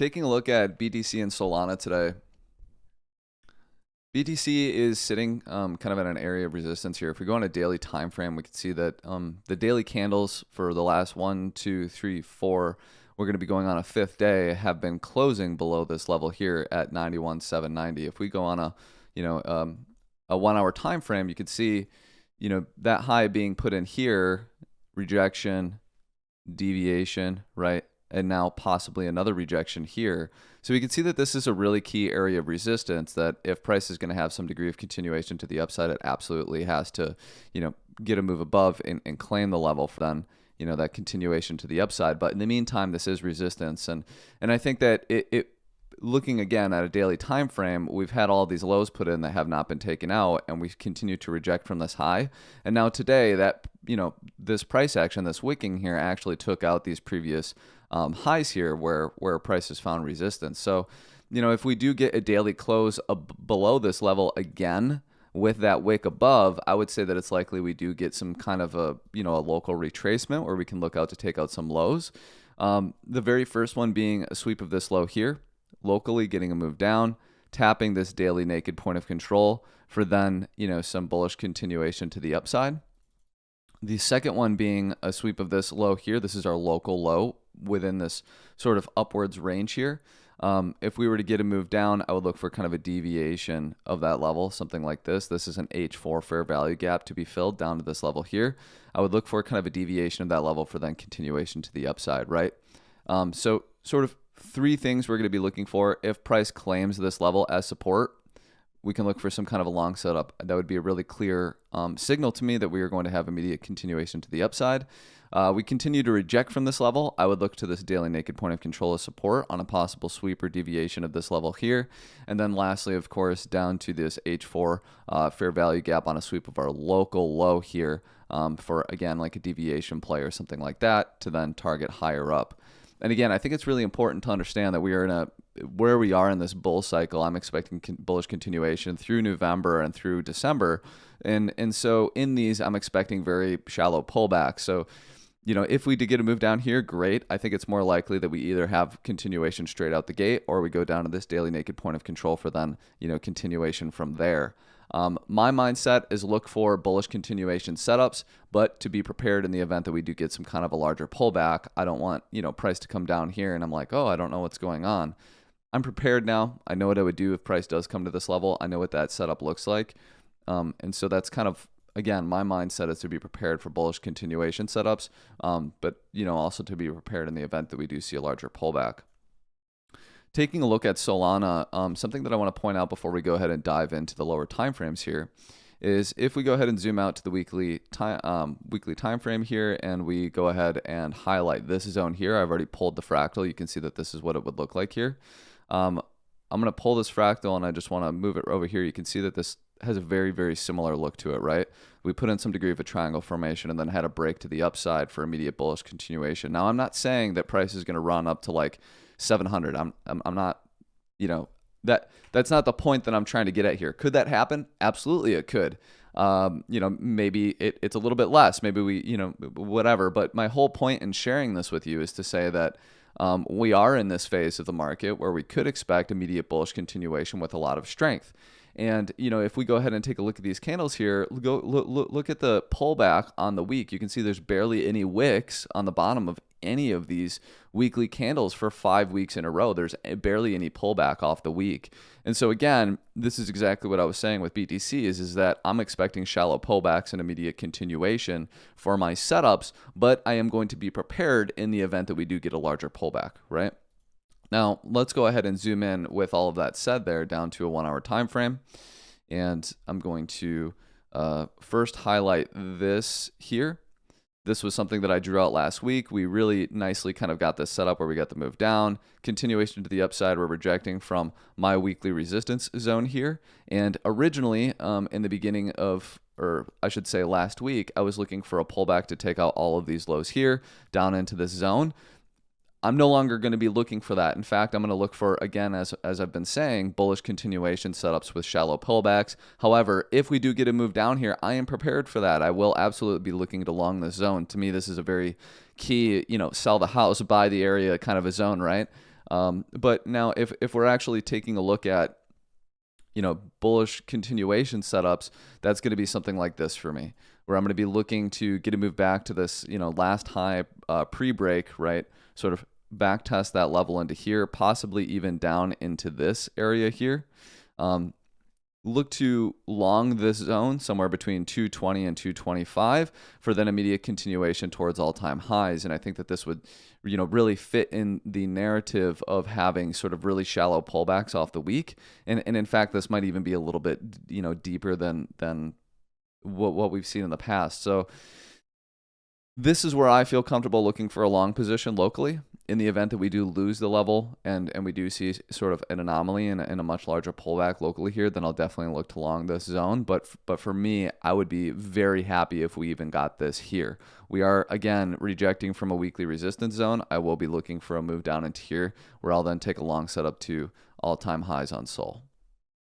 Taking a look at BTC and Solana today, BTC is sitting kind of at an area of resistance here. If we go on a daily time frame, we can see that the daily candles for the last 1, 2, 3, 4, we're going to be going on a fifth day, have been closing below this level here at 91,790. If we go on a a 1 hour time frame, you could see that high being put in here, rejection, deviation, right? And now possibly another rejection here. So we can see that this is a really key area of resistance, that if price is going to have some degree of continuation to the upside, it absolutely has to, get a move above and claim the level for then, that continuation to the upside. But in the meantime, this is resistance. And I think that it looking again at a daily time frame, we've had all these lows put in that have not been taken out, and we continue to reject from this high. And now today, that this price action, this wicking here, actually took out these previous highs here where price has found resistance. So if we do get a daily close below this level again with that wick above, I would say that it's likely we do get some kind of a local retracement where we can look out to take out some lows. The very first one being a sweep of this low here, locally getting a move down, tapping this daily naked point of control for then some bullish continuation to the upside. The second one being a sweep of this low here. This is our local low within this sort of upwards range here. If we were to get a move down, I would look for kind of a deviation of that level, something like this. This is an H4 fair value gap to be filled down to this level here. I would look for kind of a deviation of that level for then continuation to the upside, right? So sort of three things we're going to be looking for. If price claims this level as support, we can look for some kind of a long setup. That would be a really clear signal to me that we are going to have immediate continuation to the upside. We continue to reject from this level. I would look to this daily naked point of control as support on a possible sweep or deviation of this level here. And then lastly, of course, down to this H4 fair value gap on a sweep of our local low here for, again, like a deviation play or something like that to then target higher up. And again, I think it's really important to understand that we are where we are in this bull cycle. I'm expecting bullish continuation through November and through December. And so in these, I'm expecting very shallow pullbacks. So, if we did get a move down here, great. I think it's more likely that we either have continuation straight out the gate or we go down to this daily naked point of control for then, continuation from there. My mindset is look for bullish continuation setups, but to be prepared in the event that we do get some kind of a larger pullback. I don't want, price to come down here and I'm like, oh, I don't know what's going on. I'm prepared now. I know what I would do if price does come to this level. I know what that setup looks like. And so that's kind of, again, my mindset is to be prepared for bullish continuation setups, but, also to be prepared in the event that we do see a larger pullback. Taking a look at Solana, something that I want to point out before we go ahead and dive into the lower timeframes here is if we go ahead and zoom out to the weekly time frame here and we go ahead and highlight this zone here. I've already pulled the fractal. You can see that this is what it would look like here. I'm going to pull this fractal and I just want to move it over here. You can see that this has a very, very similar look to it, right? We put in some degree of a triangle formation and then had a break to the upside for immediate bullish continuation. Now, I'm not saying that price is going to run up to like 700. I'm not, that's not the point that I'm trying to get at here. Could that happen? Absolutely, it could. Maybe it's a little bit less. Maybe we, whatever. But my whole point in sharing this with you is to say that we are in this phase of the market where we could expect immediate bullish continuation with a lot of strength. And, if we go ahead and take a look at these candles here, look at the pullback on the week. You can see there's barely any wicks on the bottom of any of these weekly candles for 5 weeks in a row. There's barely any pullback off the week. And so again, this is exactly what I was saying with BTC is that I'm expecting shallow pullbacks and immediate continuation for my setups, but I am going to be prepared in the event that we do get a larger pullback, right? Now, let's go ahead and zoom in with all of that said there down to a 1 hour time frame. And I'm going to first highlight this here. This was something that I drew out last week. We really nicely kind of got this set up where we got the move down, continuation to the upside. We're rejecting from my weekly resistance zone here. And originally in the beginning of, or I should say last week, I was looking for a pullback to take out all of these lows here down into this zone. I'm no longer going to be looking for that. In fact, I'm going to look for, again, as I've been saying, bullish continuation setups with shallow pullbacks. However, if we do get a move down here, I am prepared for that. I will absolutely be looking to long this zone. To me, this is a very key, sell the house, buy the area kind of a zone, right? But now if we're actually taking a look at, bullish continuation setups, that's going to be something like this for me, where I'm going to be looking to get a move back to this, last high pre-break, right? Sort of back test that level into here, possibly even down into this area here. Look to long this zone somewhere between 220 and 225 for then immediate continuation towards all-time highs. And I think that this would, really fit in the narrative of having sort of really shallow pullbacks off the week. And in fact, this might even be a little bit, deeper than what we've seen in the past. So this is where I feel comfortable looking for a long position locally. In the event that we do lose the level and we do see sort of an anomaly and a much larger pullback locally here, then I'll definitely look to long this zone. But for me, I would be very happy if we even got this here. We are, again, rejecting from a weekly resistance zone. I will be looking for a move down into here where I'll then take a long setup to all-time highs on Sol.